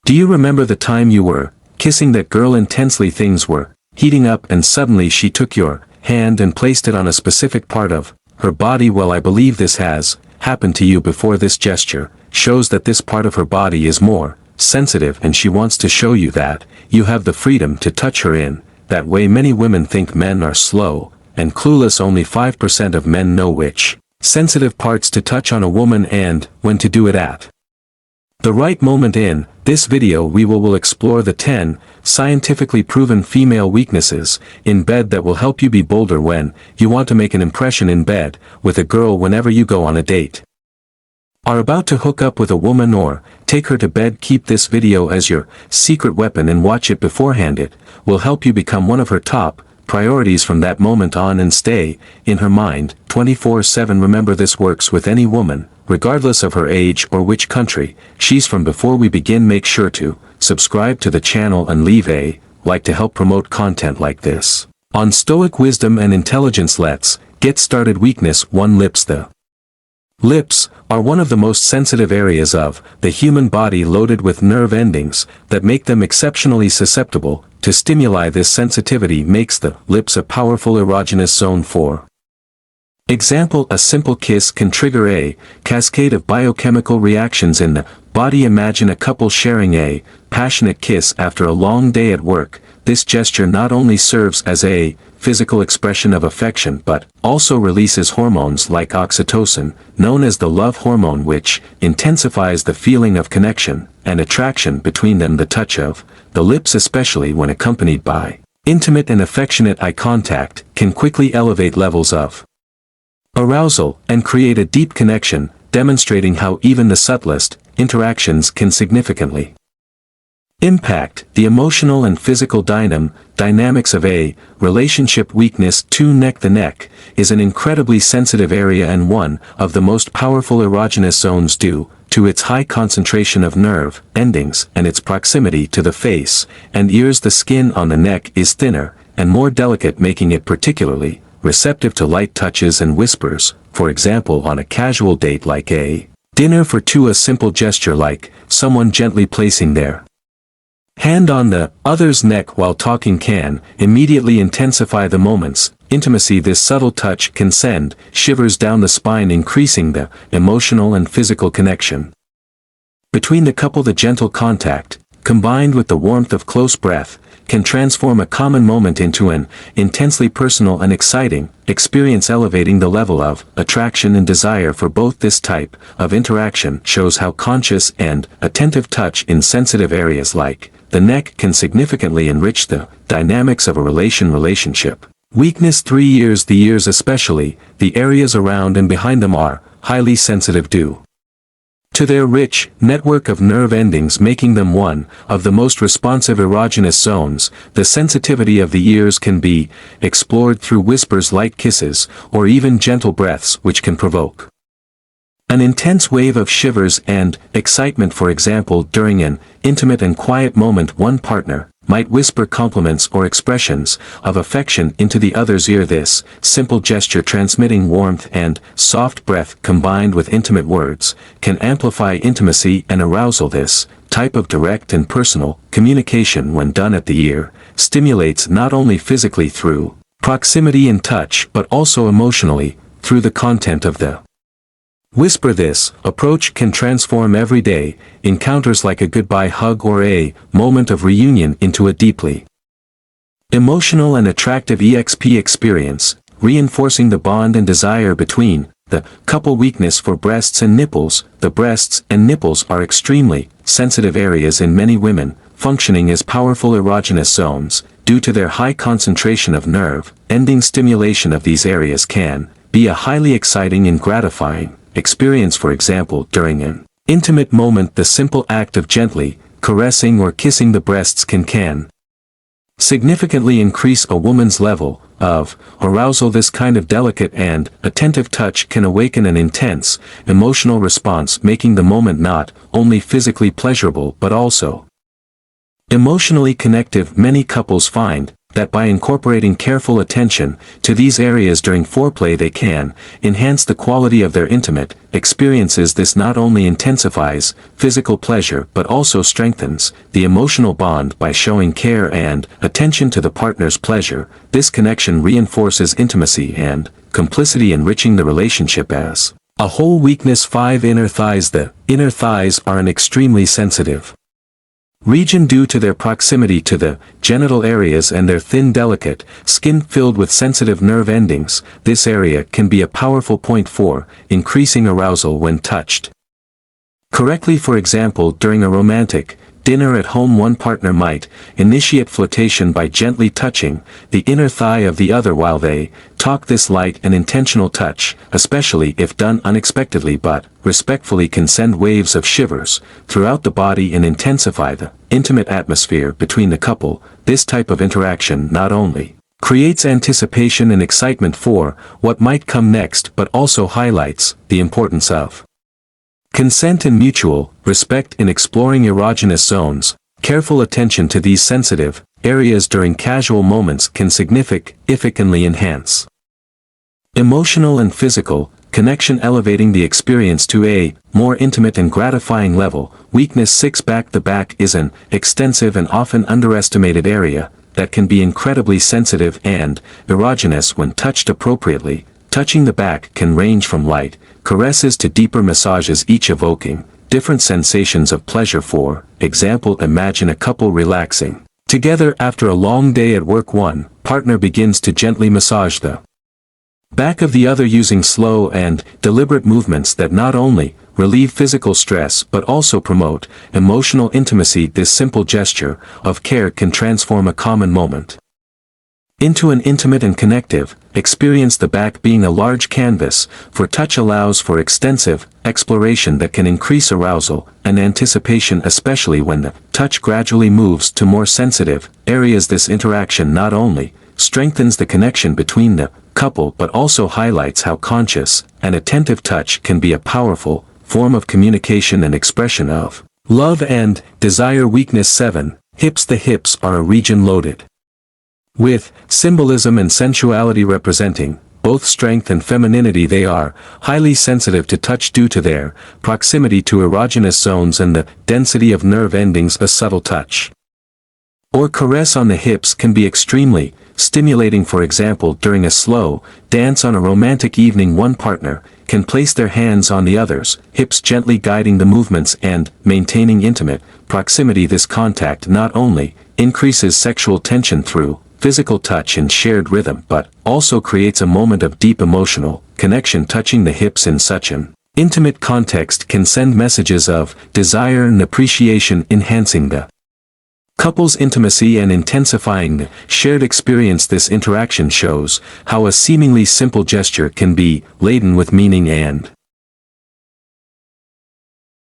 Do you remember the time you were kissing that girl intensely, things were heating up and suddenly she took your hand and placed it on a specific part of her body? Well, I believe this has happened to you before. This gesture shows that this part of her body is more sensitive and she wants to show you that you have the freedom to touch her in that way. Many women think men are slow and clueless. Only 5% of men know which sensitive parts to touch on a woman and when to do it at the right moment. In this video we will explore the 10 scientifically proven female weaknesses in bed that will help you be bolder when you want to make an impression in bed with a girl whenever you go on a date, are about to hook up with a woman, or take her to bed. Keep this video as your secret weapon and watch it beforehand. It will help you become one of her top priorities from that moment on and stay in her mind 24/7. Remember, this works with any woman, regardless of her age or which country she's from. Before we begin, make sure to subscribe to the channel and leave a like to help promote content like this on Stoic wisdom and intelligence. Let's get started. Weakness 1. Lips. The lips are one of the most sensitive areas of the human body, loaded with nerve endings that make them exceptionally susceptible to stimuli. This sensitivity makes the lips a powerful erogenous zone. For example, a simple kiss can trigger a cascade of biochemical reactions in the body. Imagine a couple sharing a passionate kiss after a long day at work. This gesture not only serves as a physical expression of affection but also releases hormones like oxytocin, known as the love hormone, which intensifies the feeling of connection and attraction between them. The touch of the lips, especially when accompanied by intimate and affectionate eye contact, can quickly elevate levels of arousal and create a deep connection, demonstrating how even the subtlest interactions can significantly impact the emotional and physical dynamics of a relationship. Weakness 2. Neck. The neck is an incredibly sensitive area and one of the most powerful erogenous zones due to its high concentration of nerve endings and its proximity to the face and ears. The skin on the neck is thinner and more delicate, making it particularly receptive to light touches and whispers. For example, on a casual date like a dinner for two, a simple gesture like someone gently placing their hand on the other's neck while talking can immediately intensify the moment's intimacy. This subtle touch can send shivers down the spine, increasing the emotional and physical connection between the couple. The gentle contact, combined with the warmth of close breath, can transform a common moment into an intensely personal and exciting experience, elevating the level of attraction and desire for both. This type of interaction shows how conscious and attentive touch in sensitive areas like the neck can significantly enrich the dynamics of a relationship. Weakness 3. Ears. The ears, especially the areas around and behind them, are highly sensitive due to their rich network of nerve endings, making them one of the most responsive erogenous zones. The sensitivity of the ears can be explored through whispers, light kisses, or even gentle breaths, which can provoke an intense wave of shivers and excitement. For example, during an intimate and quiet moment, one partner might whisper compliments or expressions of affection into the other's ear. This simple gesture, transmitting warmth and soft breath combined with intimate words, can amplify intimacy and arousal. This type of direct and personal communication, when done at the ear, stimulates not only physically through proximity and touch but also emotionally through the content of the whisper. This approach can transform everyday encounters like a goodbye hug or a moment of reunion into a deeply emotional and attractive experience, reinforcing the bond and desire between the couple. Weakness 4. Breasts and nipples. The breasts and nipples are extremely sensitive areas in many women, functioning as powerful erogenous zones due to their high concentration of nerve ending. Stimulation of these areas can be a highly exciting and gratifying experience. For example, during an intimate moment, the simple act of gently caressing or kissing the breasts can significantly increase a woman's level of arousal. This kind of delicate and attentive touch can awaken an intense emotional response, making the moment not only physically pleasurable but also emotionally connective. Many couples find that by incorporating careful attention to these areas during foreplay they can enhance the quality of their intimate experiences. This not only intensifies physical pleasure but also strengthens the emotional bond by showing care and attention to the partner's pleasure. This connection reinforces intimacy and complicity, enriching the relationship as a whole. Weakness 5. Inner thighs. The inner thighs are an extremely sensitive region due to their proximity to the genital areas and their thin, delicate skin filled with sensitive nerve endings. This area can be a powerful point for increasing arousal when touched correctly. For example, during a romantic dinner at home, one partner might initiate flirtation by gently touching the inner thigh of the other while they talk. This light and intentional touch, especially if done unexpectedly but respectfully, can send waves of shivers throughout the body and intensify the intimate atmosphere between the couple. This type of interaction not only creates anticipation and excitement for what might come next but also highlights the importance of consent and mutual respect in exploring erogenous zones. Careful attention to these sensitive areas during casual moments can significantly enhance emotional and physical connection, elevating the experience to a more intimate and gratifying level. Weakness 6. Back. The back is an extensive and often underestimated area that can be incredibly sensitive and erogenous when touched appropriately. Touching the back can range from light caresses to deeper massages, each evoking different sensations of pleasure. For example, imagine a couple relaxing together after a long day at work. One partner begins to gently massage the back of the other using slow and deliberate movements that not only relieve physical stress but also promote emotional intimacy. This simple gesture of care can transform a common moment into an intimate and connective experience. The back, being a large canvas for touch, allows for extensive exploration that can increase arousal and anticipation, especially when the touch gradually moves to more sensitive areas. This interaction not only strengthens the connection between the couple but also highlights how conscious and attentive touch can be a powerful form of communication and expression of love and desire. Weakness 7. Hips. The hips are a region loaded with symbolism and sensuality, representing both strength and femininity. They are highly sensitive to touch due to their proximity to erogenous zones and the density of nerve endings. A subtle touch or caress on the hips can be extremely stimulating. For example, during a slow dance on a romantic evening, one partner can place their hands on the other's hips, gently guiding the movements and maintaining intimate proximity. This contact not only increases sexual tension through physical touch and shared rhythm but also creates a moment of deep emotional connection. Touching the hips in such an intimate context can send messages of desire and appreciation, enhancing the couple's intimacy and intensifying the shared experience. This interaction shows how a seemingly simple gesture can be laden with meaning and